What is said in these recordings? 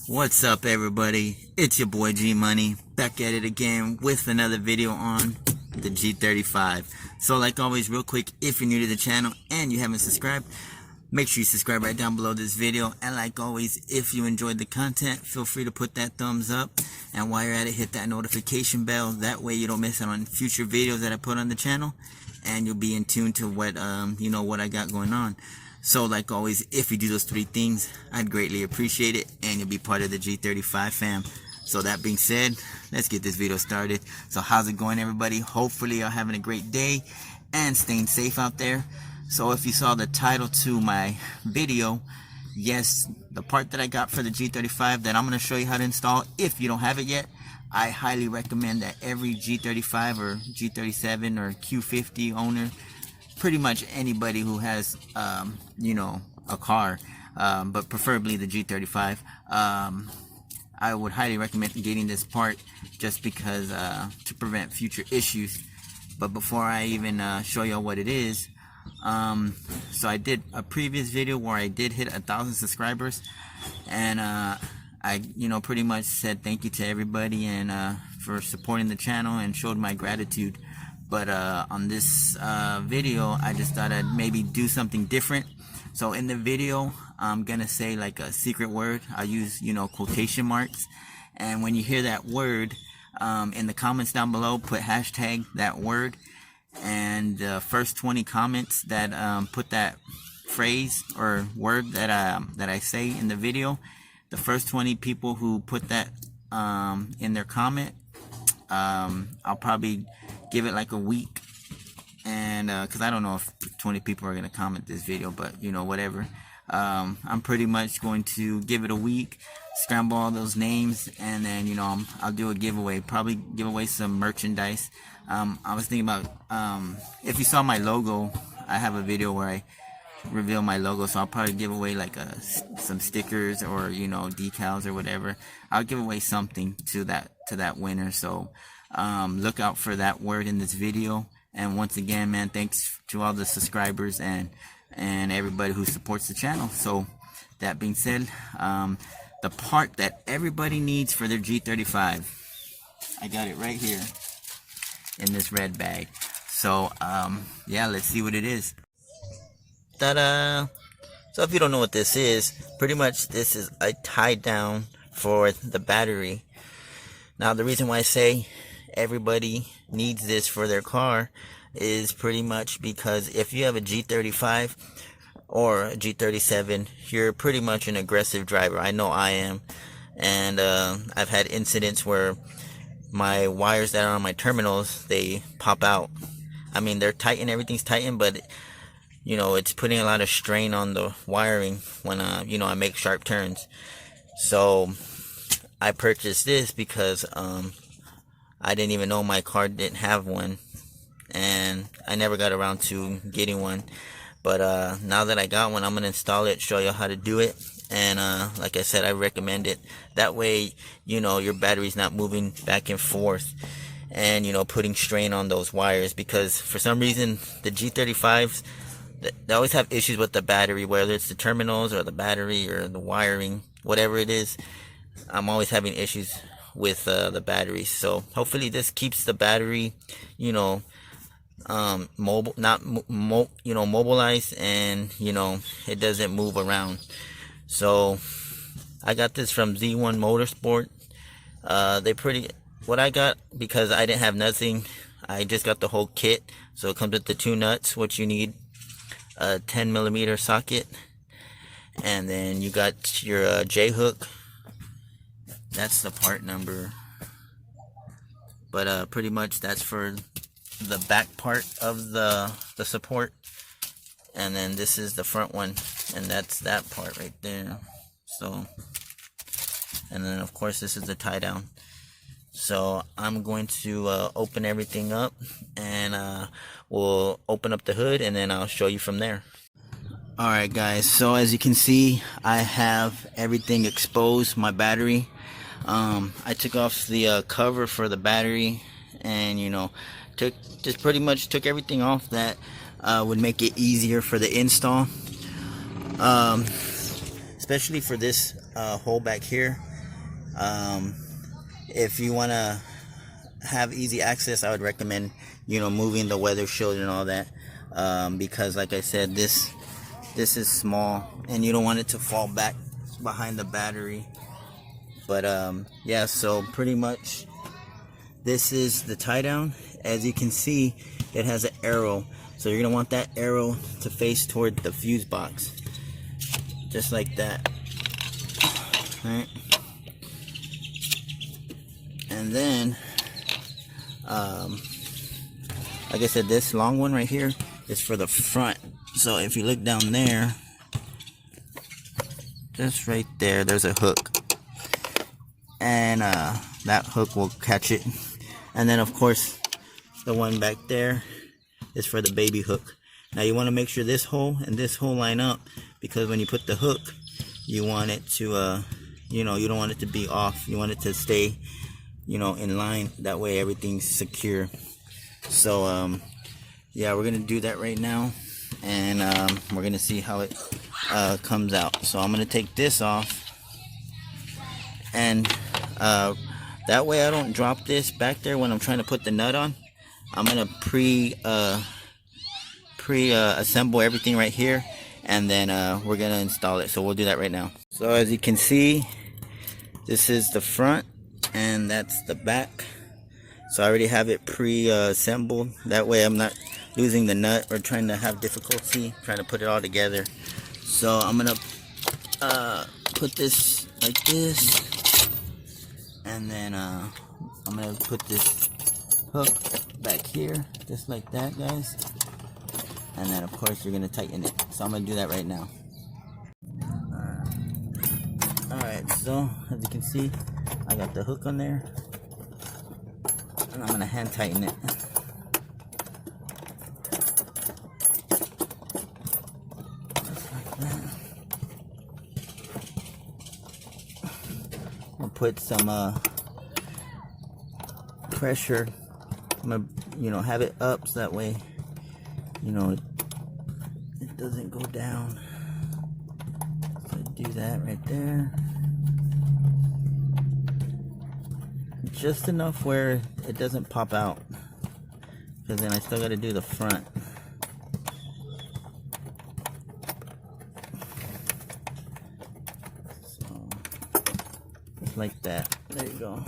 What's up, everybody? It's your boy G Money, back at it again with another video on the G35. So like always, real quick, if you're new to the channel and you haven't subscribed, make sure you subscribe right down below this video. And like always, if you enjoyed the content, feel free to put that thumbs up, and while you're at it, hit that notification bell. That way you don't miss out on future videos that I put on the channel, and you'll be in tune to what what I got going on. So like always, if you do those three things, I'd greatly appreciate it, and you'll be part of the G35 fam. So that being said, let's get this video started. So how's it going, everybody? Hopefully you're having a great day and staying safe out there. So if you saw the title to my video, yes, the part that I got for the G35 that I'm going to show you how to install, if you don't have it yet, I highly recommend that every G35 or G37 or Q50 owner, pretty much anybody who has a car, but preferably the G35, I would highly recommend getting this part, just because to prevent future issues. But before I even show y'all what it is, so I did a previous video where I did hit 1,000 subscribers, and I pretty much said thank you to everybody and for supporting the channel, and showed my gratitude. But on this video, I just thought I'd maybe do something different. So in the video, I'm gonna say like a secret word. I use quotation marks, and when you hear that word, in the comments down below, put hashtag that word, and the first 20 comments that put that phrase or word that I say in the video, the first 20 people who put that in their comment, I'll probably give it like a week, and because I don't know if 20 people are gonna comment this video, but whatever. I'm pretty much going to give it a week, scramble all those names, and then I'll do a giveaway, probably give away some merchandise. I was thinking about, if you saw my logo, I have a video where I reveal my logo, so I'll probably give away like some stickers or decals or whatever. I'll give away something to that winner. So look out for that word in this video. And once again, man, thanks to all the subscribers and everybody who supports the channel. So that being said, the part that everybody needs for their G35, I got it right here in this red bag. So yeah, let's see what it is. Ta-da! So if you don't know what this is, pretty much this is a tie down for the battery. Now the reason why I say everybody needs this for their car is pretty much because if you have a G35 or a G37, you're pretty much an aggressive driver. I know I am, and I've had incidents where my wires that are on my terminals, they pop out. I mean, they're tight and everything's tightened, but it's putting a lot of strain on the wiring when I make sharp turns. So I purchased this because I didn't even know my car didn't have one, and I never got around to getting one. But now that I got one, I'm gonna install it, show you how to do it, and like I said, I recommend it. That way your battery's not moving back and forth and putting strain on those wires, because for some reason the G35s, they always have issues with the battery, whether it's the terminals or the battery or the wiring, whatever it is. I'm always having issues with the battery. So hopefully this keeps the battery mobilized, and it doesn't move around. So I got this from Z1 Motorsport. What I got, because I didn't have nothing, I just got the whole kit. So it comes with the two nuts, which you need a 10mm socket, and then you got your J hook. That's the part number, but pretty much that's for the back part of the support, and then this is the front one, and that's that part right there. So, and then of course this is the tie down. So I'm going to open everything up, and we'll open up the hood, and then I'll show you from there. Alright guys, so as you can see, I have everything exposed, my battery. I took off the cover for the battery, and just pretty much took everything off that would make it easier for the install, especially for this hole back here. If you want to have easy access, I would recommend, moving the weather shield and all that, because like I said, this is small and you don't want it to fall back behind the battery. But yeah, so pretty much this is the tie down. As you can see, it has an arrow, so you're gonna want that arrow to face toward the fuse box, just like that. Right, and then like I said, this long one right here is for the front. So if you look down there, just right there, there's a hook, and that hook will catch it. And then of course the one back there is for the baby hook. Now you want to make sure this hole and this hole line up, because when you put the hook, you want it to you don't want it to be off. You want it to stay in line. That way everything's secure. So yeah, we're gonna do that right now, and we're gonna see how it comes out. So I'm gonna take this off, and that way I don't drop this back there when I'm trying to put the nut on. I'm gonna assemble everything right here, and then we're gonna install it. So we'll do that right now. So as you can see, this is the front and that's the back. So I already have it pre-assembled. That way I'm not losing the nut or trying to have difficulty trying to put it all together. So I'm gonna put this like this, and then I'm gonna put this hook back here just like that, guys. And then of course you're gonna tighten it. So I'm gonna do that right now. Alright, so as you can see, I got the hook on there, and I'm gonna hand tighten it. Just like that. I'll put some pressure. I'm gonna have it up so that way it doesn't go down. So do that right there. Just enough where it doesn't pop out, because then I still got to do the front. So just like that. There you go.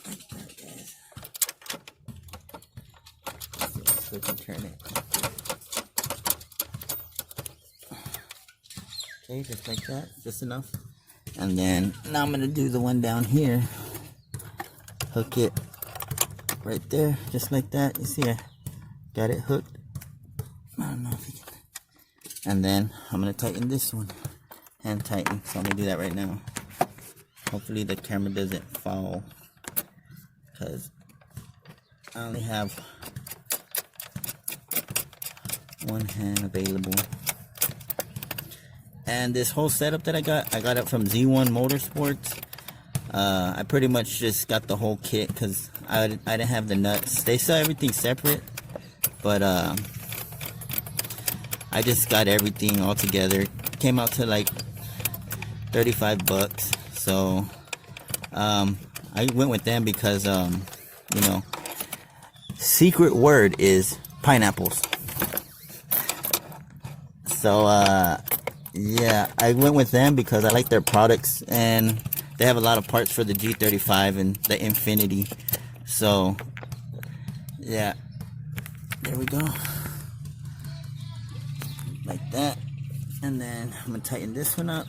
Like that, guys. So we can turn it. Okay, just like that. Just enough. And then now I'm gonna do the one down here. Hook it right there, just like that. You see, I got it hooked. I don't know if you can. And then I'm gonna tighten this one, hand tighten. So I'm gonna do that right now. Hopefully the camera doesn't fall, because I only have one hand available. And this whole setup that I got it from Z1 Motorsports. I pretty much just got the whole kit because I didn't have the nuts. They sell everything separate, but I just got everything all together. Came out to like 35 bucks. So I went with them because secret word is pineapples. So yeah, I went with them because I like their products, and they have a lot of parts for the G35 and the Infinity. So yeah, there we go, like that. And then I'm gonna tighten this one up,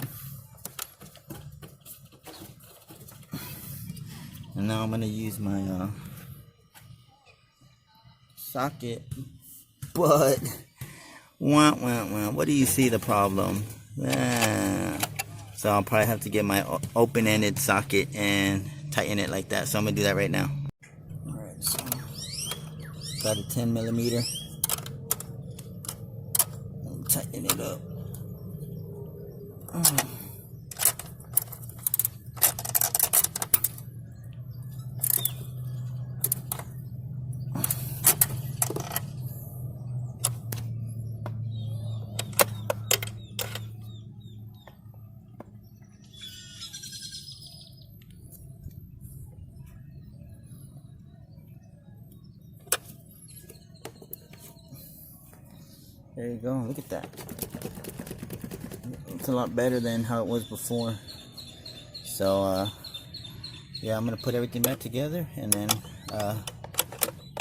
and now I'm gonna use my socket. But what do you see the problem? So I'll probably have to get my open-ended socket and tighten it like that. So I'm gonna do that right now. Alright, so got a 10mm. Tighten it up. There you go. Look at that. It's a lot better than how it was before. So yeah, I'm gonna put everything back together, and then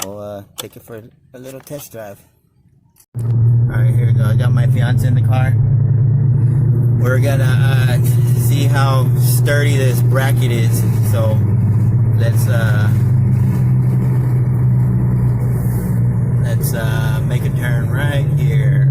we'll take it for a little test drive. Alright, here we go. I got my fiance in the car. We're gonna see how sturdy this bracket is. So let's make a turn right here.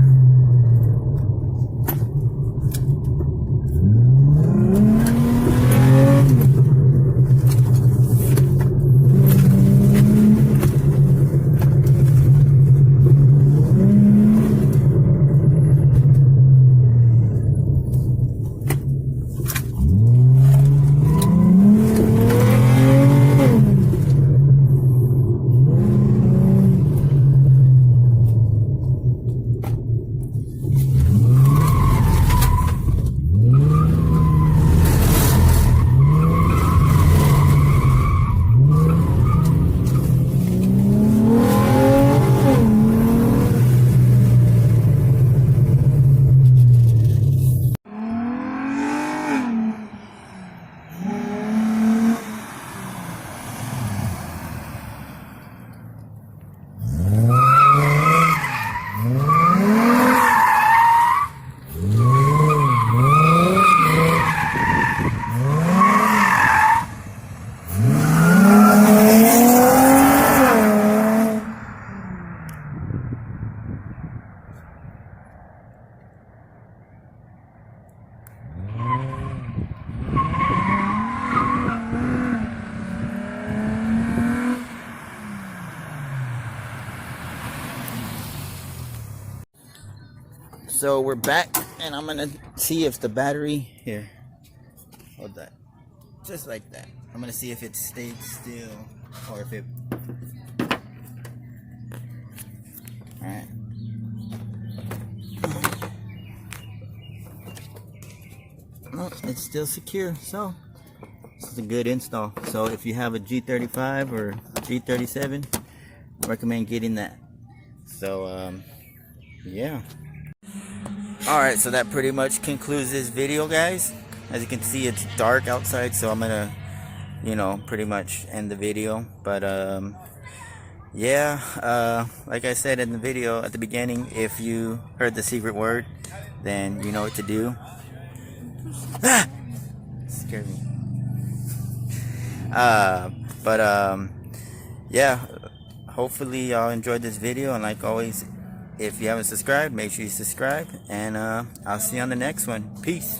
So we're back, and I'm gonna see if the battery here, hold that, just like that. I'm gonna see if it stayed still or if it, all right. No, it's still secure. So this is a good install. So if you have a G35 or G37, I recommend getting that. So yeah. Alright, so that pretty much concludes this video, guys. As you can see, it's dark outside, so I'm gonna, you know, pretty much end the video. But yeah, like I said in the video at the beginning, if you heard the secret word, then you know what to do. Ah! Scared me. Yeah, hopefully y'all enjoyed this video, and like always, if you haven't subscribed, make sure you subscribe, and I'll see you on the next one. Peace.